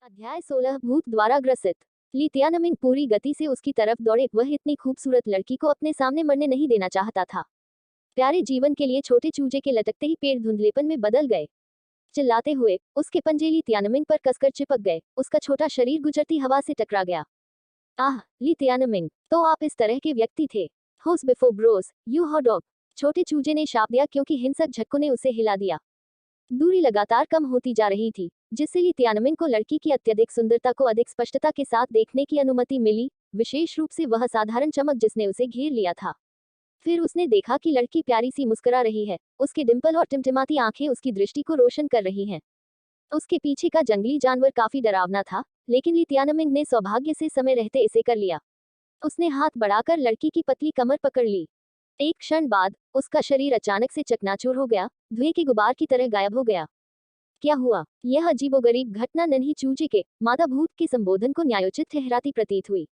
अध्याय 16 भूत द्वारा ग्रसित। ली तियानमिंग पूरी गति से उसकी तरफ दौड़े। वह इतनी खूबसूरत लड़की को अपने सामने मरने नहीं देना चाहता था। प्यारे जीवन के लिए छोटे चूजे के लटकते ही पेड़ धुंधलेपन में बदल गए। चिल्लाते हुए उसके पंजे ली तियानमिंग पर कसकर चिपक गए। उसका छोटा शरीर गुजरती हवा से टकरा गया। आह, ली तियानमिंग, तो आप इस तरह के व्यक्ति थे। होस before Bros, you hot dog. छोटे चूजे ने शाप दिया क्योंकि हिंसक झटकों ने उसे हिला दिया। दूरी लगातार कम होती जा रही थी, जिससे ली तियानमिंग को लड़की की अत्यधिक सुंदरता को अधिक स्पष्टता के साथ देखने की अनुमति मिली, विशेष रूप से वह साधारण चमक जिसने उसे घेर लिया था। फिर उसने देखा कि लड़की प्यारी सी मुस्कुरा रही है। उसके डिंपल और टिमटिमाती आंखें उसकी दृष्टि को रोशन कर रही हैं। उसके पीछे का जंगली जानवर काफी डरावना था, लेकिन ली तियानमिंग ने सौभाग्य से समय रहते इसे कर लिया। उसने हाथ बढ़ाकर लड़की की पतली कमर पकड़ ली। एक क्षण बाद उसका शरीर अचानक से चकनाचूर हो गया, धुएं के गुबार की तरह गायब हो गया। क्या हुआ? यह अजीबोगरीब घटना नन्ही चूजे के मादा भूत के संबोधन को न्यायोचित ठहराती प्रतीत हुई।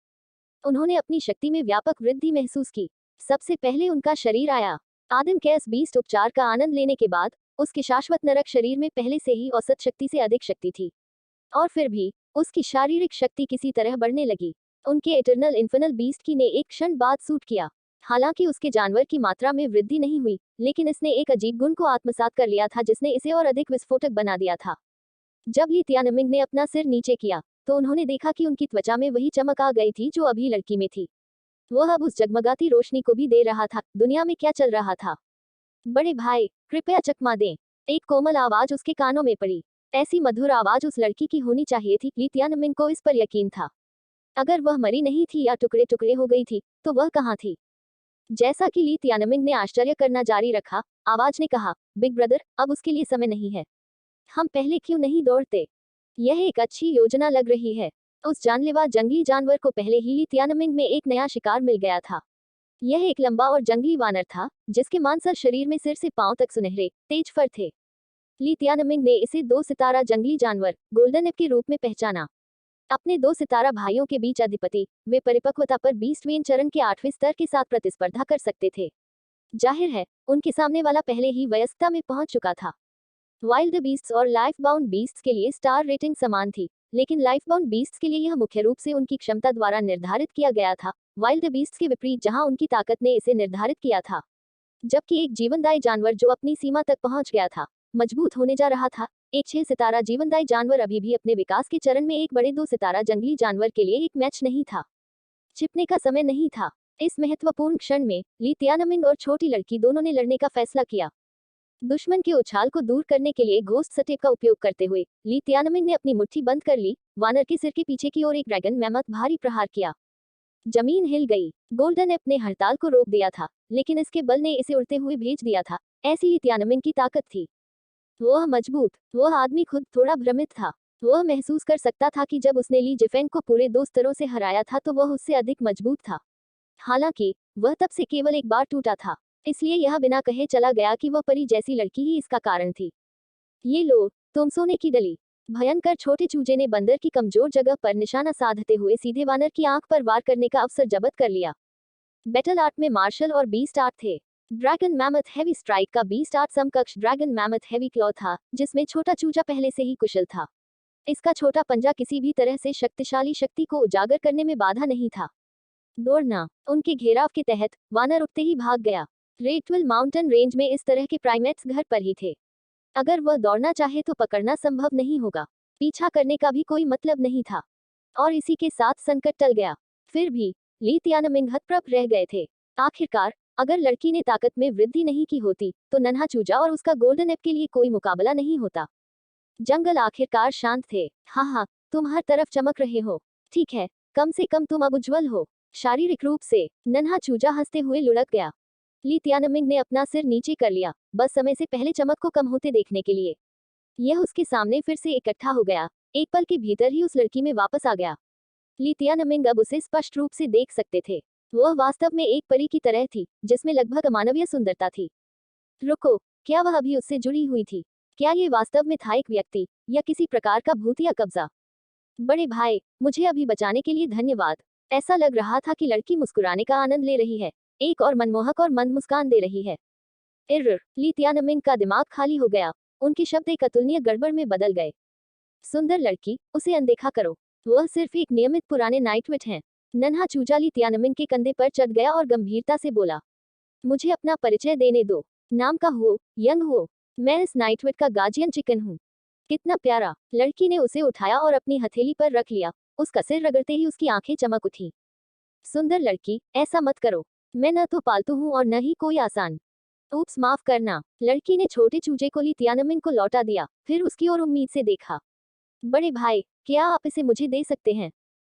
उन्होंने अपनी शक्ति में व्यापक वृद्धि महसूस की। सबसे पहले उनका शरीर आया। आदिम कैस बीस्ट उपचार का आनंद लेने के बाद उसके शाश्वत नरक शरीर में पहले से ही औसत शक्ति से अधिक शक्ति थी, और फिर भी उसकी शारीरिक शक्ति किसी तरह बढ़ने लगी। उनके एटर्नल इन्फर्नल बीस्ट की ने एक क्षण बाद सूट किया। हालांकि उसके जानवर की मात्रा में वृद्धि नहीं हुई, लेकिन इसने एक अजीब गुण को आत्मसात कर लिया था जिसने इसे और अधिक विस्फोटक बना दिया था। जब ली तियानमिंग ने अपना सिर नीचे किया तो उन्होंने देखा कि उनकी त्वचा में वही चमक आ गई थी जो अभी लड़की में थी। वह अब उस जगमगाती रोशनी को भी दे रहा था। दुनिया में क्या चल रहा था? बड़े भाई, कृपया चकमा दें। एक कोमल आवाज उसके कानों में पड़ी। ऐसी मधुर आवाज उस लड़की की होनी चाहिए थी। ली तियानमिंग को इस पर यकीन था। अगर वह मरी नहीं थी या टुकड़े टुकड़े हो गई थी, तो वह कहाँ थी? जैसा कि ली तियानमिंग ने आश्चर्य करना जारी रखा, आवाज ने कहा, बिग ब्रदर, अब उसके लिए समय नहीं है। हम पहले क्यों नहीं दौड़ते? यह एक अच्छी योजना लग रही है। उस जानलेवा जंगली जानवर को पहले ही ली तियानमिंग में एक नया शिकार मिल गया था। यह एक लंबा और जंगली वानर था, जिसके मांसल शरीर में सिर से पांव तक सुनहरे, तेज फर थे। ली तियानमिंग ने इसे 2 सितारा जंगली जानवर, गोल्डन एप के रूप में पहचाना। अपने 2 सितारा भाइयों के बीच अधिपति, वे परिपक्वता पर 20वें चरण के 8वें स्तर के साथ प्रतिस्पर्धा कर सकते थे। जाहिर है, उनके सामने वाला पहले ही वयस्कता में पहुंच चुका था। वाइल्ड बीस्ट्स और लाइफ बाउंड बीस्ट्स के लिए स्टार रेटिंग समान थी, लेकिन लाइफ बाउंड बीस्ट्स के लिए यह मुख्य रूप से उनकी क्षमता द्वारा निर्धारित किया गया था, वाइल्ड बीस्ट्स के विपरीत जहां उनकी ताकत ने इसे निर्धारित किया था। जबकि एक जीवनदायी जानवर जो अपनी सीमा तक पहुंच गया था, मजबूत होने जा रहा था, एक 6 सितारा जीवनदायी जानवर अभी भी अपने विकास के चरण में एक बड़े 2 सितारा जंगली जानवर के लिए एक मैच नहीं था। छिपने का समय नहीं था। इस महत्वपूर्ण क्षण में ली तियानमिंग और छोटी लड़की दोनों ने लड़ने का फैसला किया। दुश्मन के उछाल को दूर करने के लिए घोस्ट स्टेप का उपयोग करते हुए ली तियानमिंग ने अपनी मुट्ठी बंद कर ली। वानर के सिर के पीछे की ओर एक ड्रैगन मैमथ भारी प्रहार किया। जमीन हिल गई। गोल्डन एप ने हड़ताल को रोक दिया था, लेकिन इसके बल ने इसे उड़ते हुए भेज दिया था। ऐसी ही तियानमिंग की ताकत थी। वह मजबूत, वह आदमी खुद थोड़ा भ्रमित था। वह महसूस कर सकता था कि जब उसने ली जिफेंग को पूरे 2 स्तरों से हराया था तो वह उससे अधिक मजबूत था। हालांकि वह तब से केवल एक बार टूटा था, इसलिए यह बिना कहे चला गया कि वह परी जैसी लड़की ही इसका कारण थी। ये लो, तुम सोने की डली। भयंकर छोटे चूजे ने बंदर की कमजोर जगह पर निशाना साधते हुए सीधे वानर की आंख पर वार करने का अवसर जब्त कर लिया। बैटल आर्ट में मार्शल और बीस्ट आर्ट थे। ड्रैगन मैमथ हैवी स्ट्राइक का बीस्ट आर्ट समकक्ष ड्रैगन मैमथ हैवी क्लॉ था, जिसमें छोटा चूजा पहले से ही कुशल था। इसका छोटा पंजा किसी भी तरह से शक्तिशाली शक्ति को उजागर करने में बाधा नहीं था। दौड़ना। उनके घेराव के तहत वानर उठते ही भाग गया। रेटविल माउंटेन रेंज में इस तरह के प्राइमेट्स घर पर ही थे। अगर वह दौड़ना चाहे तो पकड़ना संभव नहीं होगा। पीछा करने का भी कोई मतलब नहीं था। और इसी के साथ संकट टल गया। फिर भी ली तियानमिंग हतप्रभ रह गए थे। आखिरकार, अगर लड़की ने ताकत में वृद्धि नहीं की होती, तो नन्हा चूजा और उसका गोल्डन एप के लिए कोई मुकाबला नहीं होता। जंगल आखिरकार शांत थे। हाँ हाँ, तुम हर तरफ चमक रहे हो। ठीक है, कम से कम तुम अब उज्जवल हो। शारीरिक रूप से। नन्हा चूजा हंसते हुए लुढ़क गया। ली तियानमिंग ने अपना सिर नीचे कर लिया, बस समय से पहले चमक को कम होते देखने के लिए। यह उसके सामने फिर से इकट्ठा हो गया। एक पल के भीतर ही उस लड़की में वापस आ गया। ली तियानमिंग अब उसे स्पष्ट रूप से देख सकते थे। वह वास्तव में एक परी की तरह थी, जिसमें लगभग अमानवीय सुंदरता थी। रुको, क्या वह अभी उससे जुड़ी हुई थी? क्या ये वास्तव में था एक व्यक्ति, या किसी प्रकार का भूतिया कब्जा? बड़े भाई, मुझे अभी बचाने के लिए धन्यवाद। ऐसा लग रहा था कि लड़की मुस्कुराने का आनंद ले रही है, एक और मनमोहक और मंद मुस्कान दे रही है। इर्र, ली तियानमिंग का दिमाग खाली हो गया। उनके शब्द एक अतुलनीय गड़बड़ में बदल गए। सुंदर लड़की, उसे अनदेखा करो। वह सिर्फ एक नियमित पुराने नाइटविट हैं। नन्हा चूजा ली तियानमिंग के कंधे पर चढ़ गया और गंभीरता से बोला, मुझे अपना परिचय देने दो। नाम का हो, यंग हो। मैं इस नाइटविट का गार्जियन चिकन हूँ। कितना प्यारा। लड़की ने उसे उठाया और अपनी हथेली पर रख लिया। उसका सिर रगड़ते ही उसकी आंखें चमक उठी। सुंदर लड़की, ऐसा मत करो। मैं न तो पालतू हूँ और न ही कोई आसान। ऊप्स, माफ करना। लड़की ने छोटे चूजे को ली तियानमिंग को लौटा दिया, फिर उसकी ओर उम्मीद से देखा। बड़े भाई, क्या आप इसे मुझे दे सकते हैं?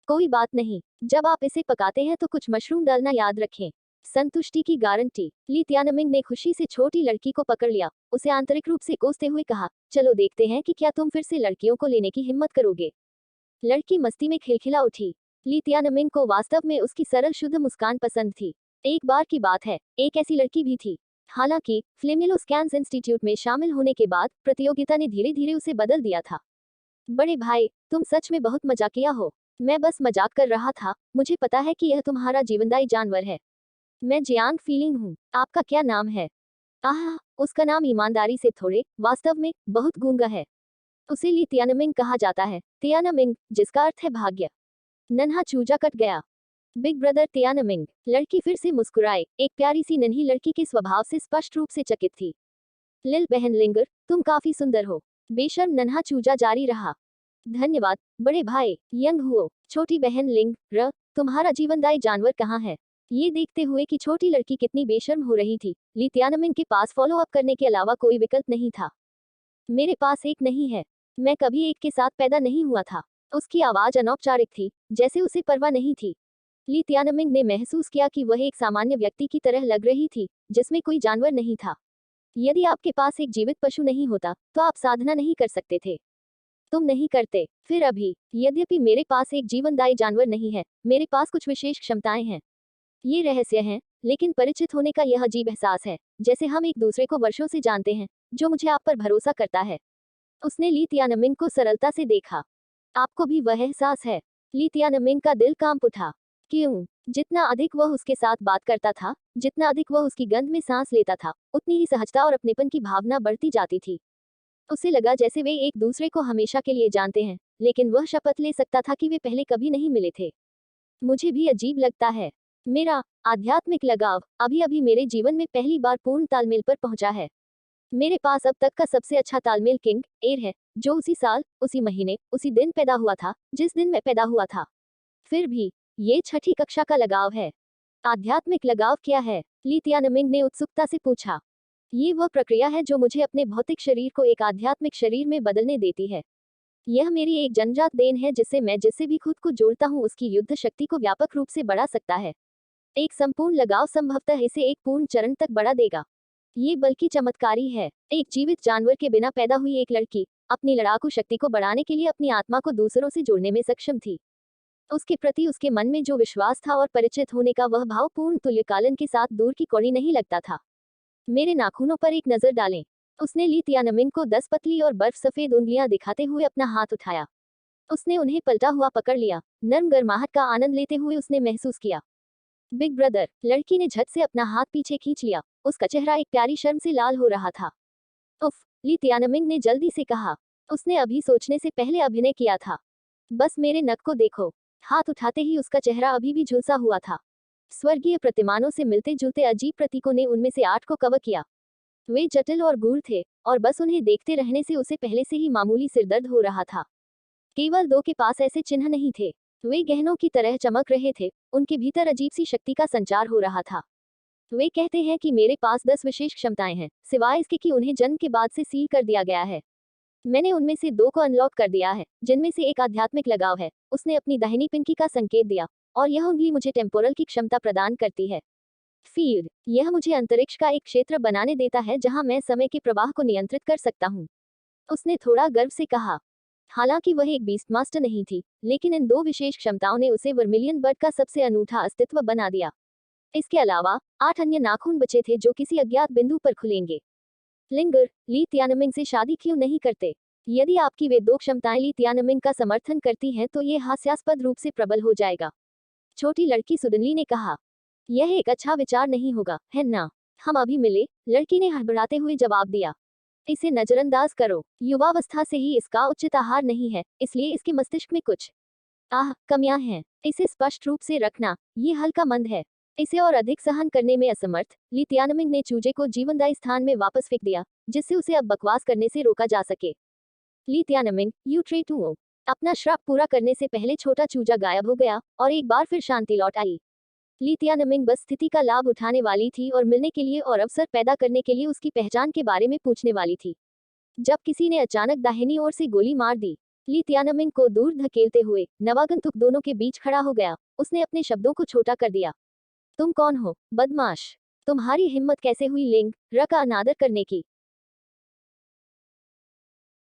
कोई बात नहीं। जब आप इसे पकाते हैं तो कुछ मशरूम डालना याद रखें। संतुष्टि की गारंटी। ली तियानमिंग ने खुशी से छोटी लड़की को पकड़ लिया, उसे आंतरिक रूप से कोसते हुए कहा, चलो देखते हैं कि क्या तुम फिर से लड़कियों को लेने की हिम्मत करोगे। लड़की मस्ती में खिलखिला उठी। ली तियानमिंग को वास्तव में उसकी सरल शुद्ध मुस्कान पसंद थी। एक बार की बात है, एक ऐसी लड़की भी थी। हालांकि फ्लेमिलो स्कैंस इंस्टीट्यूट में शामिल होने के बाद प्रतियोगिता ने धीरे धीरे उसे बदल दिया था। बड़े भाई, तुम सच में बहुत मजाकिया हो। मैं बस मजाक कर रहा था। मुझे पता है कि यह तुम्हारा जीवनदायी जानवर है। मैं जियांग फीलिंग हूँ। आपका क्या नाम है? आह, उसका नाम ईमानदारी से थोड़े, वास्तव में बहुत गूंगा है। उसे ली तियानमिंग कहा जाता है, तियानमिंग, जिसका अर्थ है भाग्य। नन्हा चूजा कट गया। Big brother Tianming. लड़की फिर से मुस्कुराए। एक प्यारी सी नन्ही लड़की के स्वभाव से स्पष्ट रूप से चकित थी। लिल बहन लिंगर, तुम काफी सुंदर हो। बेशर्म नन्हा चूजा जारी रहा। धन्यवाद बड़े भाई। यंग हुओ। छोटी बहन लिंग र, तुम्हारा जीवनदायी जानवर कहाँ है? ये देखते हुए कि छोटी लड़की कितनी बेशर्म हो रही थी, ली तियानमिंग के पास फॉलो अप करने के अलावा कोई विकल्प नहीं था। मेरे पास एक नहीं है। मैं कभी एक के साथ पैदा नहीं हुआ था। उसकी आवाज अनौपचारिक थी, जैसे उसे परवाह नहीं थी। ली तियानमिंग ने महसूस किया कि वह एक सामान्य व्यक्ति की तरह लग रही थी, जिसमें कोई जानवर नहीं था। यदि आपके पास एक जीवित पशु नहीं होता, तो आप साधना नहीं कर सकते थे। तुम नहीं करते। फिर अभी, यद्यपि मेरे पास एक जीवनदायी जानवर नहीं है, मेरे पास कुछ विशेष क्षमताएं हैं। ये रहस्य हैं, लेकिन परिचित होने का यह अजीब एहसास है, जैसे हम एक दूसरे को वर्षों से जानते हैं, जो मुझे आप पर भरोसा करता है। उसने ली तियानमिंग को सरलता से देखा। आपको भी वह एहसास है? ली तियानमिंग का दिल कांप उठा। क्यों? जितना अधिक वह उसके साथ बात करता था, जितना अधिक वह उसकी गंध में सांस लेता था, उतनी ही सहजता और अपनेपन की भावना बढ़ती जाती थी। उसे लगा जैसे वे एक दूसरे को हमेशा के लिए जानते हैं, लेकिन वह शपथ ले सकता था कि वे पहले कभी नहीं मिले थे। मुझे भी अजीब लगता है। मेरा आध्यात्मिक लगाव अभी अभी मेरे जीवन में पहली बार पूर्ण तालमेल पर पहुंचा है। मेरे पास अब तक का सबसे अच्छा तालमेल किंग एयर है, जो उसी साल, उसी महीने, उसी दिन पैदा हुआ था, जिस दिन मैं पैदा हुआ था। फिर भी, ये छठी कक्षा का लगाव है। आध्यात्मिक लगाव क्या है? ली तियानमिंग ने उत्सुकता से पूछा। ये वह प्रक्रिया है जो मुझे अपने भौतिक शरीर को एक आध्यात्मिक शरीर में बदलने देती है। यह मेरी एक जन्मजात देन है जिससे मैं जिससे भी खुद को जोड़ता हूँ उसकी युद्ध शक्ति को व्यापक रूप से बढ़ा सकता है। एक संपूर्ण लगाव संभवतः इसे एक पूर्ण चरण तक बढ़ा देगा। ये बल्कि चमत्कारी है। एक जीवित जानवर के बिना पैदा हुई एक लड़की अपनी लड़ाकू शक्ति को बढ़ाने के लिए अपनी आत्मा को दूसरों से जोड़ने में सक्षम थी। उसके प्रति उसके मन में जो विश्वास था और परिचित होने का वह भाव पूर्ण तुल्यकालन के साथ दूर की कौड़ी नहीं लगता था। मेरे नाखूनों पर एक नजर डालें। उसने ली तियानमिंग को 10 पतली और बर्फ सफेद उंगलियां दिखाते हुए अपना हाथ उठाया। उसने उन्हें पलटा हुआ पकड़ लिया। नर्म गर्माहट का आनंद लेते हुए उसने महसूस किया। बिग ब्रदर, लड़की ने झट से अपना हाथ पीछे खींच लिया। उसका चेहरा एक प्यारी शर्म से लाल हो रहा था। उफ, ली तियानमिंग ने जल्दी से कहा। उसने अभी सोचने से पहले अभिनय किया था। बस मेरे नक को देखो। हाथ उठाते ही उसका चेहरा अभी भी झुलसा हुआ था। स्वर्गीय प्रतिमानों से मिलते जुलते अजीब प्रतीकों ने उनमें से 8 को कवर किया। वे जटिल और गूढ़ थे, और बस उन्हें देखते रहने से उसे पहले से ही मामूली सिरदर्द हो रहा था। केवल 2 के पास ऐसे चिन्ह नहीं थे। वे गहनों की तरह चमक रहे थे, उनके भीतर अजीब सी शक्ति का संचार हो रहा था। वे कहते हैं कि मेरे पास 10 विशेष क्षमताएं हैं, सिवाय इसके कि उन्हें जन्म के बाद से सील कर दिया गया है। मैंने उनमें से 2 को अनलॉक कर दिया है, जिनमें से एक आध्यात्मिक लगाव है। उसने अपनी दाहिनी पिंकी का संकेत दिया, और यह उंगली मुझे टेम्पोरल की क्षमता प्रदान करती है। फील्ड, यह मुझे अंतरिक्ष का एक क्षेत्र बनाने देता है जहां मैं समय के प्रवाह को नियंत्रित कर सकता हूं। उसने थोड़ा गर्व से कहा। हालांकि वह एक बीस्ट मास्टर नहीं थी, लेकिन इन 2 विशेष क्षमताओं ने उसे वर्मिलियन बर्ड का सबसे अनूठा अस्तित्व बना दिया। इसके अलावा 8 अन्य नाखून बचे थे जो किसी अज्ञात बिंदु पर खुलेंगे। लिंगर, ली तियानमिंग से शादी क्यों नहीं करते? यदि आपकी वे 2 क्षमताएं ली तियानमिंग का समर्थन करती हैं तो ये हास्यास्पद रूप से प्रबल हो जाएगा। छोटी लड़की सुदनली ने कहा। यह एक अच्छा विचार नहीं होगा, है ना? हम अभी मिले, लड़की ने हड़बड़ाते हुए जवाब दिया। इसे नजरअंदाज करो। युवावस्था से ही इसका उचित आहार नहीं है, इसलिए इसके मस्तिष्क में कुछ कमियां हैं। इसे स्पष्ट रूप से रखना, ये हल्का मंद है। इसे और अधिक सहन करने में असमर्थ ली तियानमिंग ने चूजे को जीवनदायी स्थान में वापस फेंक दिया, जिससे उसे अब बकवास करने से रोका जा सके। ली तियानमिंग, यू ट्रे टू। अपना श्राप पूरा करने से पहले छोटा चूजा गायब हो गया और एक बार फिर शांति लौट आई। ली तियानमिंग बस स्थिति का लाभ उठाने वाली थी और मिलने के लिए और अवसर पैदा करने के लिए उसकी पहचान के बारे में पूछने वाली थी, जब किसी ने अचानक दाहिनी ओर से गोली मार दी। ली तियानमिंग को दूर धकेलते हुए नवागंतुक दोनों के बीच खड़ा हो गया। उसने अपने शब्दों को छोटा कर दिया। तुम कौन हो, बदमाश? तुम्हारी हिम्मत कैसे हुई लिंग र का अनादर करने की?